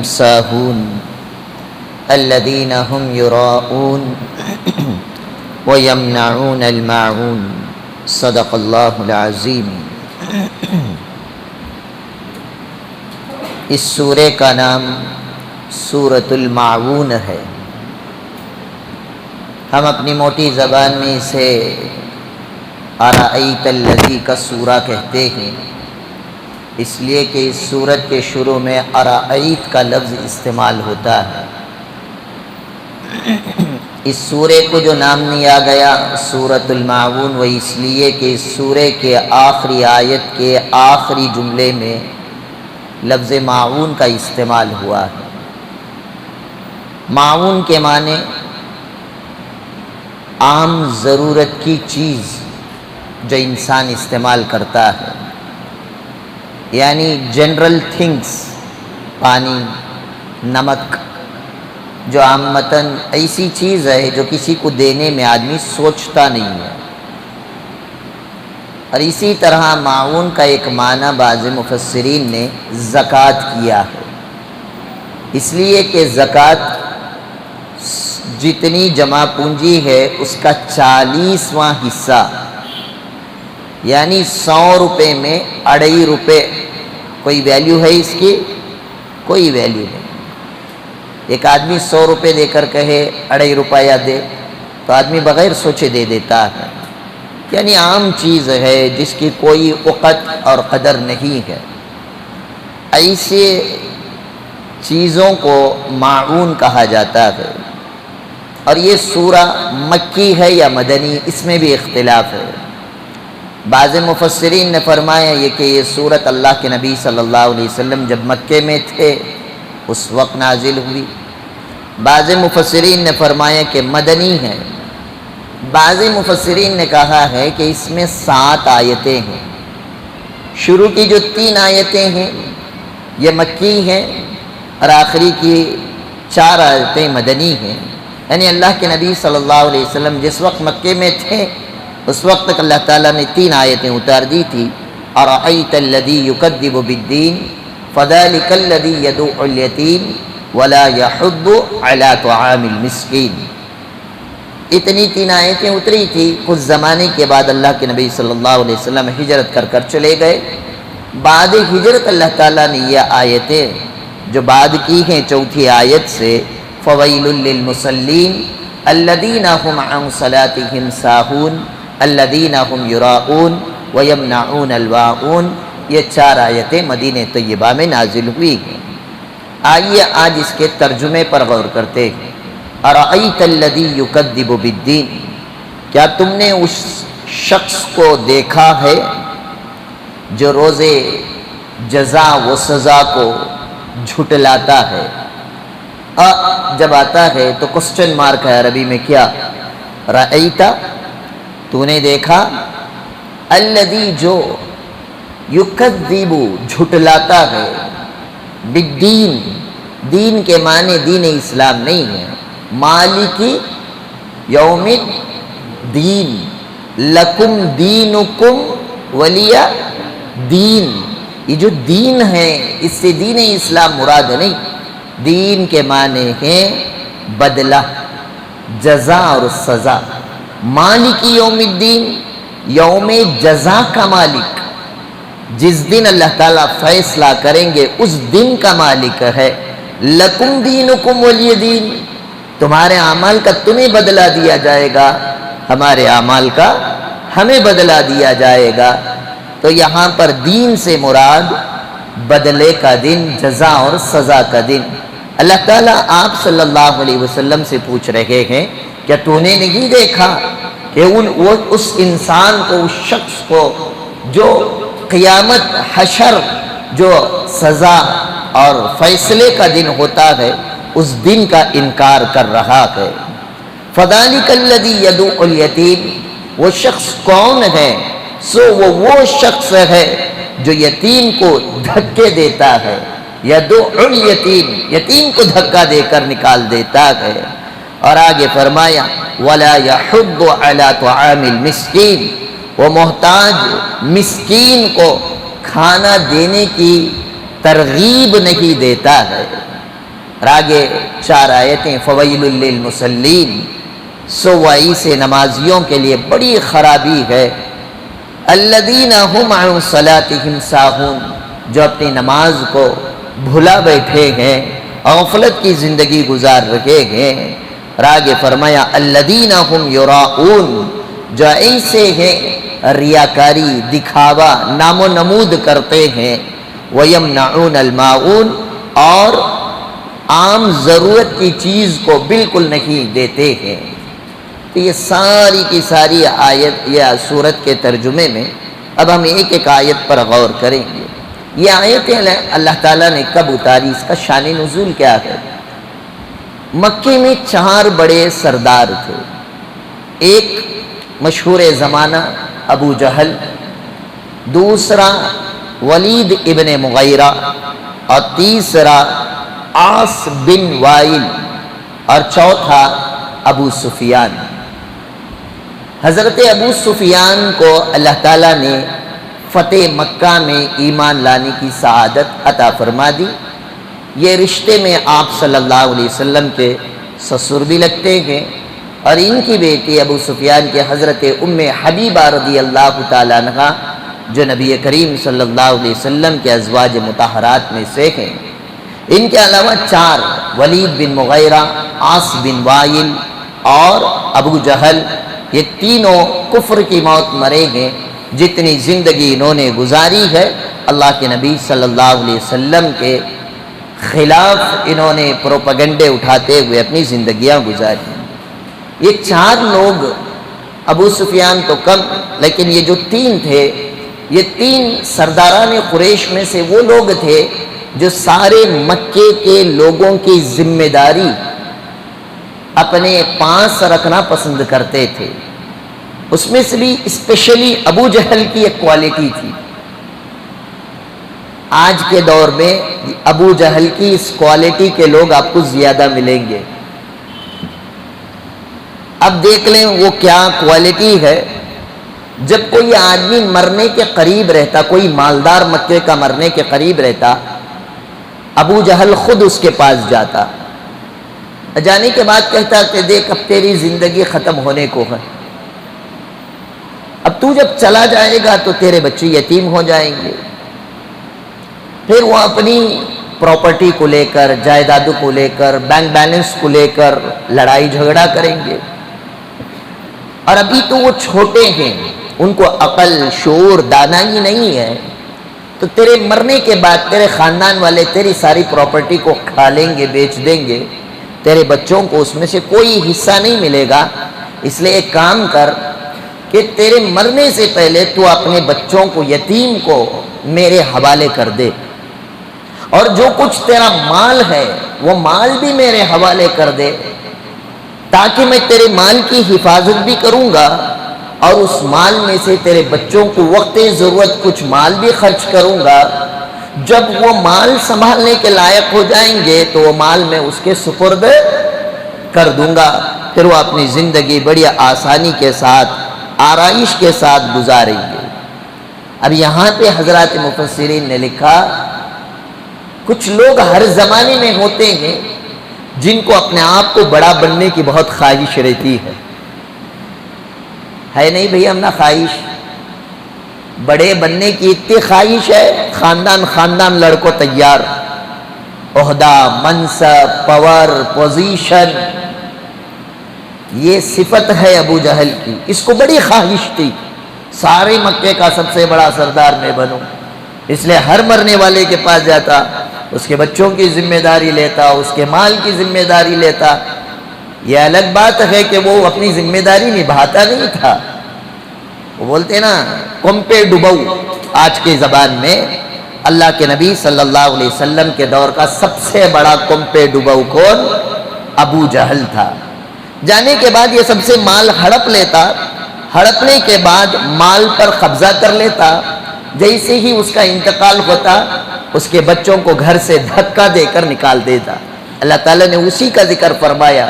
هم ساهون الذين هم يراءون ويمنعون الماعون صدق اللہ العظیم۔ اس سورہ کا نام سورۃ الماعون ہے۔ ہم اپنی موٹی زبان میں اسے ارأیت الذی کا سورہ کہتے ہیں، اس لیے کہ اس سورت کے شروع میں ارأیت کا لفظ استعمال ہوتا ہے۔ اس سورے کو جو نام دیا گیا سورۃ الماعون، وہ اس لیے کہ اس سورے کے آخری آیت کے آخری جملے میں لفظ معاون کا استعمال ہوا ہے۔ معاون کے معنی عام ضرورت کی چیز جو انسان استعمال کرتا ہے، یعنی جنرل تھنگس، پانی، نمک، جو عامتاً ایسی چیز ہے جو کسی کو دینے میں آدمی سوچتا نہیں ہے۔ اور اسی طرح معاون کا ایک معنی بعض مفسرین نے زکوٰۃ کیا ہے، اس لیے کہ زکوٰۃ جتنی جمع پونجی ہے اس کا 40واں حصہ، یعنی 100 روپے میں 2.5 روپے، کوئی ویلیو ہے اس کی؟ کوئی ویلیو نہیں۔ ایک آدمی 100 روپے دے کر کہے 2.5 روپیہ دے تو آدمی بغیر سوچے دے دیتا ہے، یعنی عام چیز ہے جس کی کوئی وقت اور قدر نہیں ہے۔ ایسے چیزوں کو معاون کہا جاتا ہے۔ اور یہ سورہ مکی ہے یا مدنی، اس میں بھی اختلاف ہے۔ بعض مفسرین نے فرمایا کہ یہ سورت اللہ کے نبی صلی اللہ علیہ وسلم جب مکے میں تھے اس وقت نازل ہوئی۔ بعض مفسرین نے فرمایا کہ مدنی ہے۔ بعض مفسرین نے کہا ہے کہ اس میں 7 آیتیں ہیں۔ شروع کی جو 3 آیتیں ہیں یہ مکی ہیں اور آخری کی 4 آیتیں مدنی ہیں، یعنی اللہ کے نبی صلی اللہ علیہ وسلم جس وقت مکے میں تھے اس وقت تک اللہ تعالیٰ نے 3 آیتیں اتار دی تھی۔ ارأیت الذی یکذب بالدین فذلک الذی یدعو الیتیم ولا یحض علی طعام المسکین۔ اتنی 3 آیتیں اتری تھی۔ کچھ زمانے کے بعد اللہ کے نبی صلی اللہ علیہ وسلم ہجرت کر چلے گئے۔ بعد ہجرت اللہ تعالیٰ نے یہ آیتیں جو بعد کی ہیں 4تھی آیت سے فویل للمصلین الذین هم عن صلاتهم ساہون الذین هم یراؤون ویمنعون الماعون، یہ 4 آیتیں مدینہ طیبہ میں نازل ہوئی ہیں۔ آئیے آج اس کے ترجمے پر غور کرتے ہیں۔ ارأیت الذی یکذب بالدین، کیا تم نے اس شخص کو دیکھا ہے جو روز جزا و سزا کو جھٹلاتا ہے؟ جب آتا ہے تو کوسچن مارک ہے عربی میں، کیا؟ رأیتا، تو نے دیکھا، الذی جو، یکذب جھٹلاتا ہے، بالدین، دین کے معنی دین اسلام نہیں ہے، مالکی یوم الدین، لکم دینکم ولی دین، یہ جو دین ہے اس سے دین اسلام مراد نہیں۔ دین کے معنی ہیں بدلہ، جزا اور سزا۔ مالک یوم الدین، یوم جزا کا مالک، جس دن اللہ تعالیٰ فیصلہ کریں گے اس دن کا مالک ہے۔ لکم دینکم ولی دین، تمہارے اعمال کا تمہیں بدلہ دیا جائے گا، ہمارے اعمال کا ہمیں بدلہ دیا جائے گا۔ تو یہاں پر دین سے مراد بدلے کا دن، جزا اور سزا کا دن۔ اللہ تعالیٰ آپ صلی اللہ علیہ وسلم سے پوچھ رہے ہیں کیا تو نے نہیں دیکھا کہ اس انسان کو، اس شخص کو جو قیامت حشر، جو سزا اور فیصلے کا دن ہوتا ہے، اس دن کا انکار کر رہا ہے۔ فذلک الذی یدعو الیتیم، وہ شخص کون ہے؟ سو وہ شخص ہے جو یتیم کو دھکے دیتا ہے، یدعو الیتیم، یتیم کو دھکا دے کر نکال دیتا ہے۔ اور آگے فرمایا ولا یحض علی طعام المسکین، وہ محتاج مسکین کو کھانا دینے کی ترغیب نہیں دیتا ہے۔ اور آگے 4 آیتیں فویل للمصلین، سوائی سے نمازیوں کے لیے بڑی خرابی ہے، الذین هم عن صلاتهم ساہون، جو اپنی نماز کو بھلا بیٹھے ہیں، غفلت کی زندگی گزار رہے ہیں۔ اور آگے فرمایا الذین هم یراؤون، جو ایسے ہیں ریاکاری، دکھاوا، نام و نمود کرتے ہیں، وَيَمْنَعُونَ الْمَاعُونَ، اور عام ضرورت کی چیز کو بالکل نہیں دیتے ہیں۔ تو یہ ساری کی ساری آیت یا سورت کے ترجمے میں اب ہم ایک ایک آیت پر غور کریں گے۔ یہ آیتیں اللہ تعالیٰ نے کب اتاری، اس کا شان نزول کیا ہے؟ مکے میں 4 بڑے سردار تھے، ایک مشہور زمانہ ابو جہل، دوسرا ولید ابن مغیرہ، اور تیسرا عاص بن وائل، اور چوتھا ابو سفیان۔ حضرت ابو سفیان کو اللہ تعالیٰ نے فتح مکہ میں ایمان لانے کی سعادت عطا فرما دی۔ یہ رشتے میں آپ صلی اللہ علیہ وسلم کے سسر بھی لگتے ہیں، اور ان کی بیٹی ابو سفیان کے حضرت ام حبیبہ رضی اللہ تعالیٰ عنہ، جو نبی کریم صلی اللہ علیہ وسلم کے ازواج مطہرات میں سے ہیں۔ ان کے علاوہ 4 ولید بن مغیرہ، عاص بن وائل اور ابو جہل، یہ تینوں کفر کی موت مرے ہیں۔ جتنی زندگی انہوں نے گزاری ہے اللہ کے نبی صلی اللہ علیہ وسلم کے خلاف انہوں نے پروپیگنڈے اٹھاتے ہوئے اپنی زندگیاں گزاری۔ یہ 4 لوگ، ابو سفیان تو کم، لیکن یہ جو 3 تھے، یہ 3 سرداران قریش میں سے وہ لوگ تھے جو سارے مکے کے لوگوں کی ذمہ داری اپنے پاس رکھنا پسند کرتے تھے۔ اس میں سے بھی اسپیشلی ابو جہل کی ایک کوالٹی تھی۔ آج کے دور میں ابو جہل کی اس کوالٹی کے لوگ آپ کو زیادہ ملیں گے۔ اب دیکھ لیں وہ کیا کوالٹی ہے۔ جب کوئی آدمی مرنے کے قریب رہتا، کوئی مالدار مکے کا مرنے کے قریب رہتا، ابو جہل خود اس کے پاس جاتا، جانے کے بعد کہتا کہ دیکھ اب تیری زندگی ختم ہونے کو ہے، اب تو جب چلا جائے گا تو تیرے بچے یتیم ہو جائیں گے۔ پھر وہ اپنی پراپرٹی کو لے کر، جائیدادوں کو لے کر، بینک بیلنس کو لے کر لڑائی جھگڑا کریں گے۔ اور ابھی تو وہ چھوٹے ہیں، ان کو عقل، شعور، دانائی نہیں ہے، تو تیرے مرنے کے بعد تیرے خاندان والے تیری ساری پراپرٹی کو کھا لیں گے، بیچ دیں گے، تیرے بچوں کو اس میں سے کوئی حصہ نہیں ملے گا۔ اس لیے ایک کام کر کہ تیرے مرنے سے پہلے تو اپنے بچوں کو، یتیم کو میرے حوالے کر دے، اور جو کچھ تیرا مال ہے وہ مال بھی میرے حوالے کر دے، تاکہ میں تیرے مال کی حفاظت بھی کروں گا، اور اس مال میں سے تیرے بچوں کو وقت ضرورت کچھ مال بھی خرچ کروں گا۔ جب وہ مال سنبھالنے کے لائق ہو جائیں گے تو وہ مال میں اس کے سپرد کر دوں گا، پھر وہ اپنی زندگی بڑی آسانی کے ساتھ، آرائش کے ساتھ گزاریں گے۔ اب یہاں پہ حضرات مفسرین نے لکھا کچھ لوگ ہر زمانے میں ہوتے ہیں جن کو اپنے آپ کو بڑا بننے کی بہت خواہش رہتی ہے نہیں بھئی؟ ہم نہ خواہش، بڑے بننے کی اتنی خواہش ہے، خاندان خاندان لڑکوں تیار، عہدہ، منصب، پاور، پوزیشن، یہ صفت ہے ابو جہل کی۔ اس کو بڑی خواہش تھی سارے مکے کا سب سے بڑا سردار میں بنوں، اس لیے ہر مرنے والے کے پاس جاتا، اس کے بچوں کی ذمہ داری لیتا، اس کے مال کی ذمہ داری لیتا۔ یہ الگ بات ہے کہ وہ اپنی ذمہ داری نبھاتا نہیں تھا، وہ بولتے نا کمپے ڈبو، آج کی زبان میں اللہ کے نبی صلی اللہ علیہ وسلم کے دور کا سب سے بڑا کمپے ڈبو کون؟ ابو جہل تھا۔ جانے کے بعد یہ سب سے مال ہڑپ لیتا، ہڑپنے کے بعد مال پر قبضہ کر لیتا، جیسے ہی اس کا انتقال ہوتا اس کے بچوں کو گھر سے دھکا دے کر نکال دیتا۔ اللہ تعالیٰ نے اسی کا ذکر فرمایا،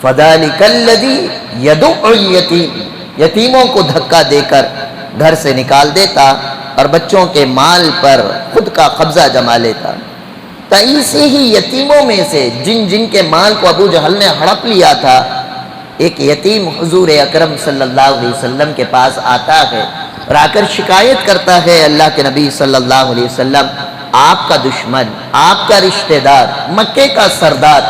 فَذَلِكَ الَّذِي يَدُعُّ الْيَتِيمَ، یتیموں کو دھکا دے کر گھر سے نکال دیتا اور بچوں کے مال پر خود کا قبضہ جما لیتا۔ تو 23 ہی یتیموں میں سے جن کے مال کو ابو جہل نے ہڑپ لیا تھا، ایک یتیم حضور اکرم صلی اللہ علیہ وسلم کے پاس آتا ہے اور آ کر شکایت کرتا ہے، اللہ کے نبی صلی اللہ علیہ وسلم، آپ کا دشمن، آپ کا رشتہ دار، مکے کا سردار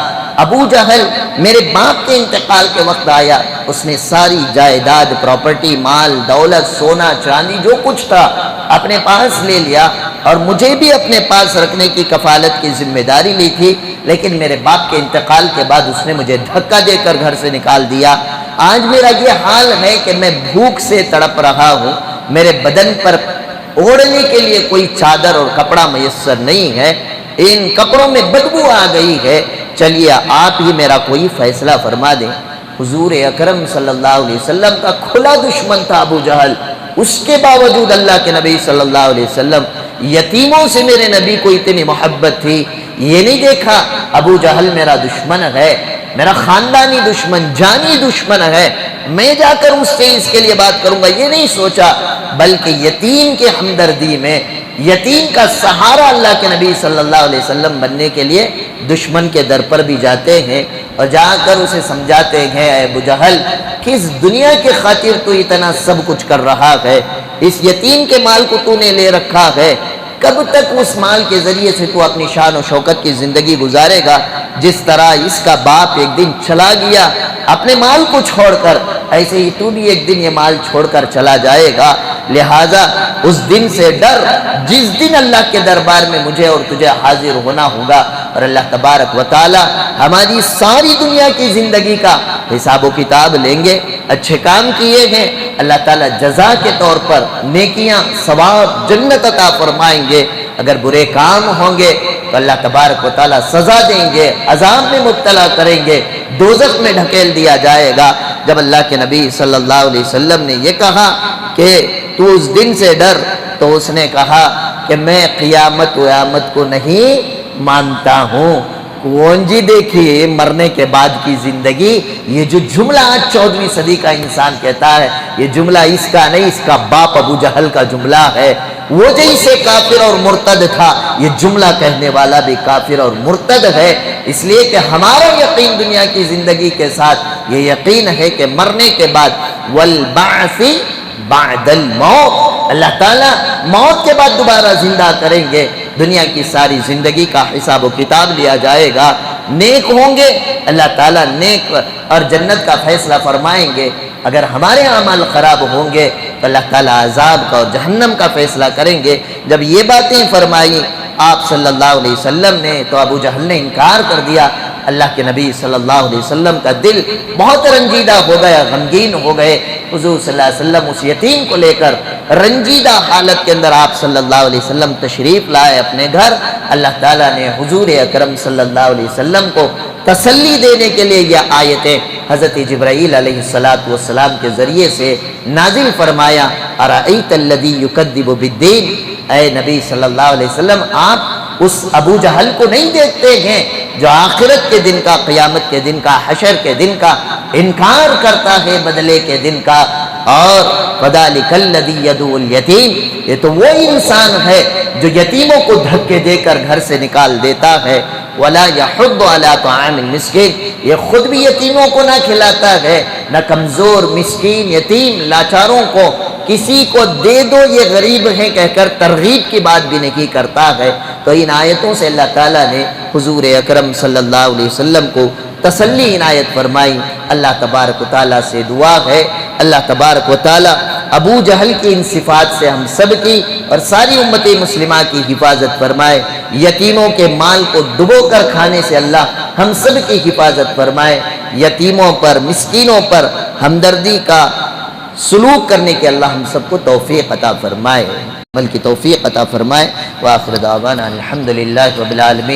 ابو جہل میرے باپ کے انتقال کے وقت آیا، اس نے ساری جائیداد، پراپرٹی، مال، دولت، سونا چاندی جو کچھ تھا اپنے پاس لے لیا، اور مجھے بھی اپنے پاس رکھنے کی کفالت کی ذمہ داری لی تھی، لیکن میرے باپ کے انتقال کے بعد اس نے مجھے دھکا دے کر گھر سے نکال دیا۔ آج میرا یہ حال ہے کہ میں بھوک سے تڑپ رہا ہوں، میرے بدن پر اوڑھنے کے لیے کوئی چادر اور کپڑا میسر نہیں ہے، ان کپڑوں میں بدبو آ گئی ہے، چلیے آپ ہی میرا کوئی فیصلہ فرما دیں۔ حضور اکرم صلی اللہ علیہ وسلم کا کھلا دشمن تھا ابو جہل، اس کے باوجود اللہ کے نبی صلی اللہ علیہ وسلم، یتیموں سے میرے نبی کو اتنی محبت تھی، یہ نہیں دیکھا ابو جہل میرا دشمن ہے، میرا خاندانی دشمن، جانی دشمن ہے، میں جا کر اس سے اس کے لیے بات کروں گا، یہ نہیں سوچا، بلکہ یتیم کے ہمدردی میں، یتیم کا سہارا اللہ کے نبی صلی اللہ علیہ وسلم بننے کے لیے دشمن کے در پر بھی جاتے ہیں اور جا کر اسے سمجھاتے ہیں، اے ابو جہل، کس دنیا کے خاطر تو اتنا سب کچھ کر رہا ہے، اس یتیم کے مال کو تو نے لے رکھا ہے، کب تک اس مال کے ذریعے سے تو اپنی شان و شوکت کی زندگی گزارے گا؟ جس طرح اس کا باپ ایک دن چلا گیا اپنے مال کو چھوڑ کر، ایسے ہی تو بھی ایک دن یہ مال چھوڑ کر چلا جائے گا، لہٰذا اس دن سے ڈر جس دن اللہ کے دربار میں مجھے اور تجھے حاضر ہونا ہوگا، اور اللہ تبارک و تعالی ہماری ساری دنیا کی زندگی کا حساب و کتاب لیں گے۔ اچھے کام کیے ہیں، اللہ تعالیٰ جزا کے طور پر نیکیاں، ثواب، جنت عطا فرمائیں گے، اگر برے کام ہوں گے تو اللہ تبارک و تعالیٰ سزا دیں گے، عذاب میں مبتلا کریں گے، دوزخ میں ڈھکیل دیا جائے گا۔ جب اللہ کے نبی صلی اللہ علیہ وسلم نے یہ کہا کہ تو اس دن سے ڈر، تو اس نے کہا کہ میں قیامت ویامت کو نہیں مانتا ہوں۔ کون جی دیکھیے مرنے کے بعد کی زندگی، یہ جو جملہ آج 14ویں صدی کا انسان کہتا ہے، یہ جملہ اس کا نہیں، اس کا باپ ابو جہل کا جملہ ہے۔ وہ جیسے کافر اور مرتد تھا، یہ جملہ کہنے والا بھی کافر اور مرتد ہے، اس لیے کہ ہمارا یقین دنیا کی زندگی کے ساتھ یہ یقین ہے کہ مرنے کے بعد والبعث بعد الموت، اللہ تعالیٰ موت کے بعد دوبارہ زندہ کریں گے، دنیا کی ساری زندگی کا حساب و کتاب لیا جائے گا، نیک ہوں گے اللہ تعالیٰ نیک اور جنت کا فیصلہ فرمائیں گے، اگر ہمارے اعمال خراب ہوں گے تو اللہ تعالیٰ عذاب کا اور جہنم کا فیصلہ کریں گے۔ جب یہ باتیں فرمائی آپ صلی اللہ علیہ وسلم نے تو ابو جہل نے انکار کر دیا۔ اللہ کے نبی صلی اللہ علیہ وسلم کا دل بہت رنجیدہ ہو گیا، غمگین ہو گئے۔ حضور صلی اللہ علیہ وسلم اس یتیم کو لے کر رنجیدہ حالت کے اندر آپ صلی اللہ علیہ وسلم تشریف لائے اپنے گھر۔ اللہ تعالیٰ نے حضور اکرم صلی اللہ علیہ وسلم کو تسلی دینے کے لیے یہ آیتیں حضرت جبرائیل علیہ السلام کے ذریعے سے نازل فرمایا، ارأیت الذی یکذب بالدین، اے نبی صلی اللہ علیہ وسلم آپ اس ابو جہل کو نہیں دیکھتے ہیں جو آخرت کے دن کا، قیامت کے دن کا، حشر کے دن کا انکار کرتا ہے، بدلے کے دن کا، اور فذلک الذی یدعو الیتیم، یہ تو وہ انسان ہے جو یتیموں کو دھکے دے کر گھر سے نکال دیتا ہے، ولا یحض علی طعام المسکین، یہ خود بھی یتیموں کو نہ کھلاتا ہے، نہ کمزور مسکین یتیم لاچاروں کو کسی کو دے دو یہ غریب ہیں کہہ کر ترغیب کی بات بھی نہیں کرتا ہے۔ تو ان آیتوں سے اللہ تعالیٰ نے حضور اکرم صلی اللہ علیہ وسلم کو تسلی عنایت فرمائی۔ اللہ تبارک و تعالیٰ سے دعا ہے اللہ تبارک و تعالیٰ ابو جہل کی ان صفات سے ہم سب کی اور ساری امت مسلمہ کی حفاظت فرمائے، یتیموں کے مال کو ڈبو کر کھانے سے اللہ ہم سب کی حفاظت فرمائے، یتیموں پر، مسکینوں پر ہمدردی کا سلوک کرنے کے اللہ ہم سب کو توفیق عطا فرمائے، عمل کی توفیق عطا فرمائے۔ وآخر دعوانا الحمدللہ رب العالمین۔